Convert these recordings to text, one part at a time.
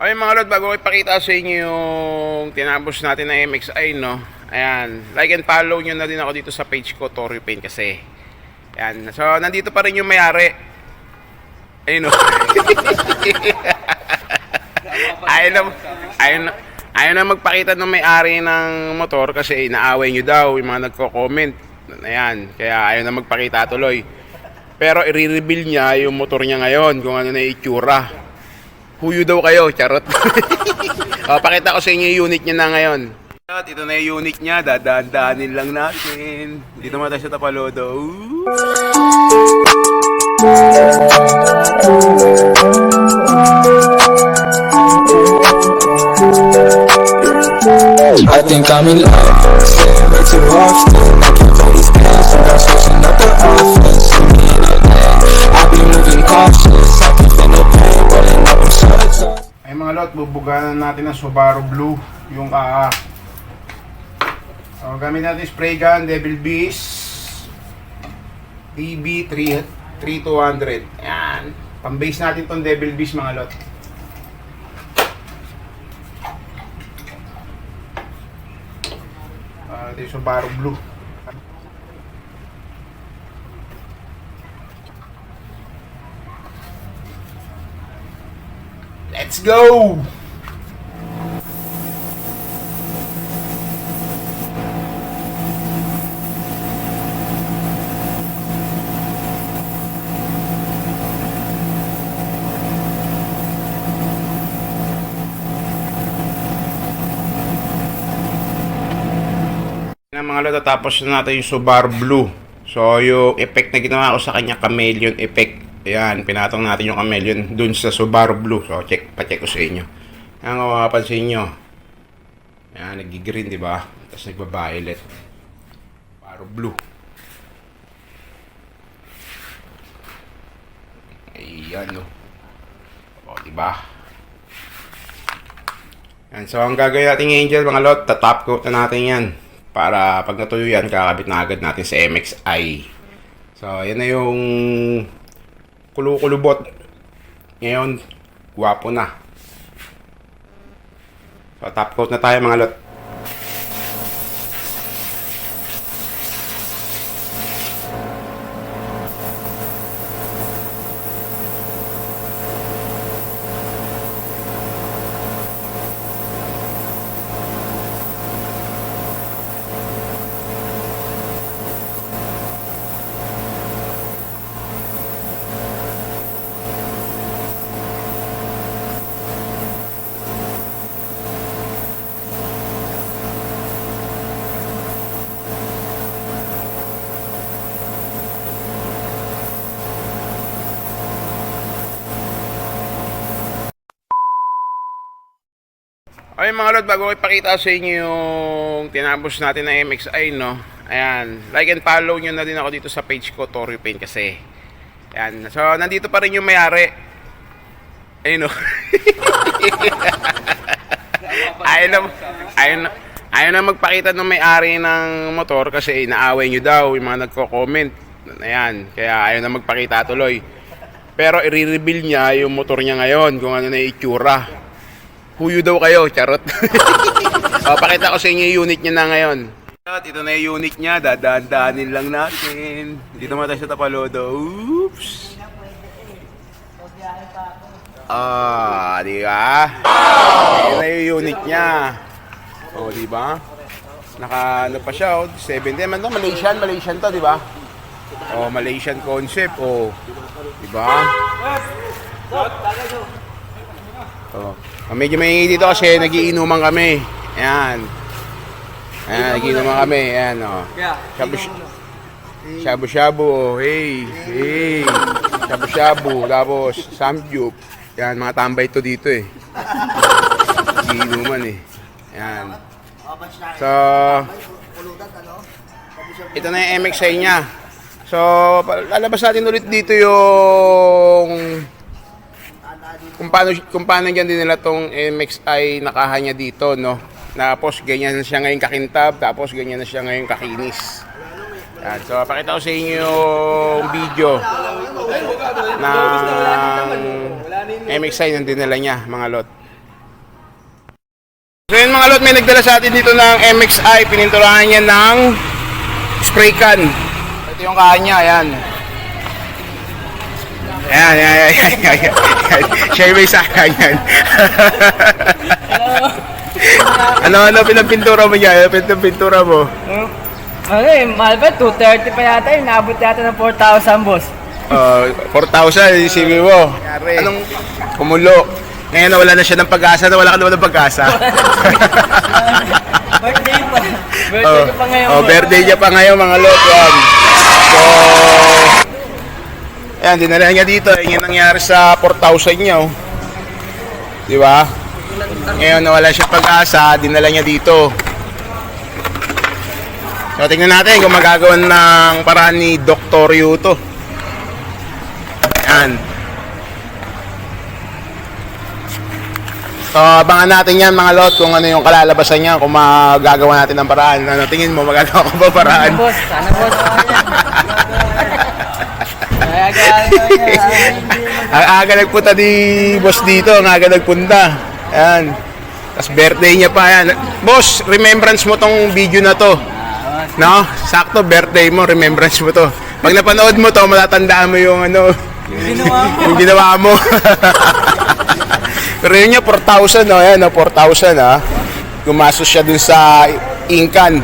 Okay mga lord, bago ko ipakita sa inyo yung tinapos natin na MXI, no? Ayan, like and follow nyo na din ako dito sa page ko, Torio Paint kasi. Ayan, so nandito pa rin yung may-ari. Ayun, no? ayaw na, ayaw na, ayaw na magpakita ng may-ari ng motor kasi inaaway nyo daw yung mga nagko-comment. Ayan, kaya ayaw na magpakita tuloy. Pero i-reveal niya yung motor niya ngayon kung ano na itsura. Huyo daw kayo, charot. Pakita ko sa inyo yung unit niya na ngayon. At ito na yung unit niya, dadaan-daanin lang natin. Dito muna tayo sa Tapalodo. I think I'm in love, staying way too often. I can't play these games, so I'm switching up the offense. See me in LA, I be moving cautious. I can feel no pain, rolling up, I'm so exhausted. Ay mga lot, bubuganan natin ng Subaru Blue, yung kaa. So, gamit natin spray gun, Devil Beast DB3200. Ayan, pang-base natin tong Devil Beast mga lot. Ito yung Subaru Blue. Let's go! Mga lolo, tapos na natin yung Subaru Blue. So, yung effect na ginawa ko sa kanya, chameleon effect. Ayan, pinatong natin yung chameleon dun sa Subaru Blue. So, pa-check ko sa inyo. Ayan, kung makapansin nyo. Ayan, nag-green, di ba? Tapos nagba-violet. Subaru Blue. Ayan, no. O, di ba? Ayan, so, ang gagawin natin Angel, mga lot, tatop coat na natin yan. Para pag natuyo yan, kakabit na agad natin sa MXI. So, yan na yung kulukulubot. Ngayon, guwapo na. So, top coat na tayo mga lot. Okay mga lord, bago ko ipakita sa inyo yung tinapos natin na MXI, no? Ayan, like and follow nyo na din ako dito sa page ko, Torio Paint kasi. Ayan, so nandito pa rin yung may-ari. Ayun, no? ayaw na, ayaw na, ayaw na magpakita ng may-ari ng motor kasi inaaway nyo daw yung mga nagko-comment. Ayan, kaya ayaw na magpakita tuloy. Pero i-reveal niya yung motor niya ngayon kung ano na itsura. Huyo daw kayo, charot. Pakita ko sa inyo yung unit niya na ngayon. At ito na yung unit niya, dadaan-daanin lang natin. Dito muna tayo sa Tapalodo. Oops! Di ba? Ito na yung unit niya. Di ba? Naka, ano pa siya, 70. Malaysian to, di ba? Malaysian concept, di ba? Medyo maingay dito kasi nagiinuman kami. Ayan. Ayan, nagiinuman kami. Ayan, Shabu-shabu, hey. Shabu-shabu, tapos samgyup. Ayan, mga tambay to dito eh. Nagiinuman eh. Ayan. So, ito na yung MXI niya. So, lalabas natin ulit dito yung kung paano dyan din nila tong MXI nakaha niya dito, no? Tapos ganyan na siya ngayon kakintab, tapos ganyan na siya ngayon kakinis. Yan. So pakita ko sa inyo yung video ng MXI na dinala niya mga lot. So yun mga lot, may nagdala sa atin dito ng MXI. Pininturahan niya ng spray can. Ito yung kanya, ayan. Ayan. Siya yung may saka yan. Ano, pinapintura mo niya? Pinapintura mo? Ano eh, mahal ba? 230 pa yata eh. Naabot yata ng 4,000, boss. 4,000, isipin mo. Anong kumulo? Ngayon nawala na siya ng pag-asa, nawala ka naman ng pag-asa. Birthday pa. Birthday ko pa ngayon. Birthday niya pa ngayon mga lot yan. So, ayan, dinala niya dito. Yan yung nangyari sa 4,000 niya. Oh. Di ba? Ngayon nawala siya pag-asa, dinala niya dito. So, tingnan natin kung magagawan ng paraan ni Dr. Yuto. Ayan. So, abangan natin yan mga lot kung ano yung kalalabasan niya, kung magagawa natin ng paraan. Ano tingin mo, magagawa ko ba paraan? Boss, sana boss. Ang aga nagpunta di boss dito, ang aga nagpunta. Ayan. Tapos birthday niya pa yan. Boss, remembrance mo tong video na to. No? Sakto, birthday mo, remembrance mo to. Pag napanood mo to, matatandaan mo yung ano, yung ginawa mo. Pero yun niya, 4,000, no? Ayan, no? 4,000, ha? Gumastos siya dun sa Incan.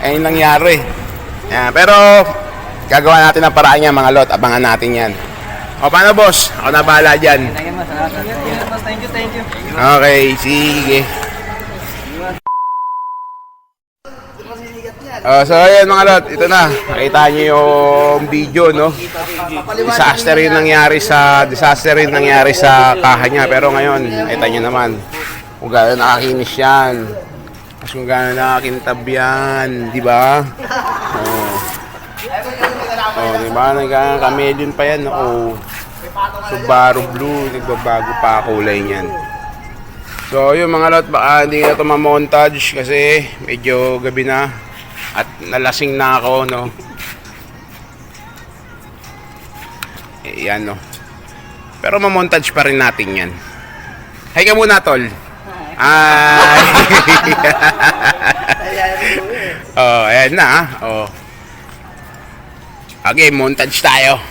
Ayun nangyari. Ayan, pero, gagawa natin ang paraan niya, mga lot. Abangan natin yan. O, paano, boss? Ako na bahala dyan. Thank you. Okay, sige. So ayan mga lot, ito na. Nakita niyo yung video, no? Disaster yung nangyari sa kaha niya. Pero ngayon, nakita niyo naman kung gaano nakakinis yan. Tapos kung gaano nakakintab yan, di ba? Di ba? Nagka-chameleon pa yan. Subaru Blue, nagbabago pa kulay niyan. So yung mga lot, baka hindi na ito ma-montage kasi medyo gabi na. At nalasing na ako, no? Yan, no? Pero mamontage pa rin natin yan. Hi ka muna, tol. Ay. Ayan na, Okay, montage tayo.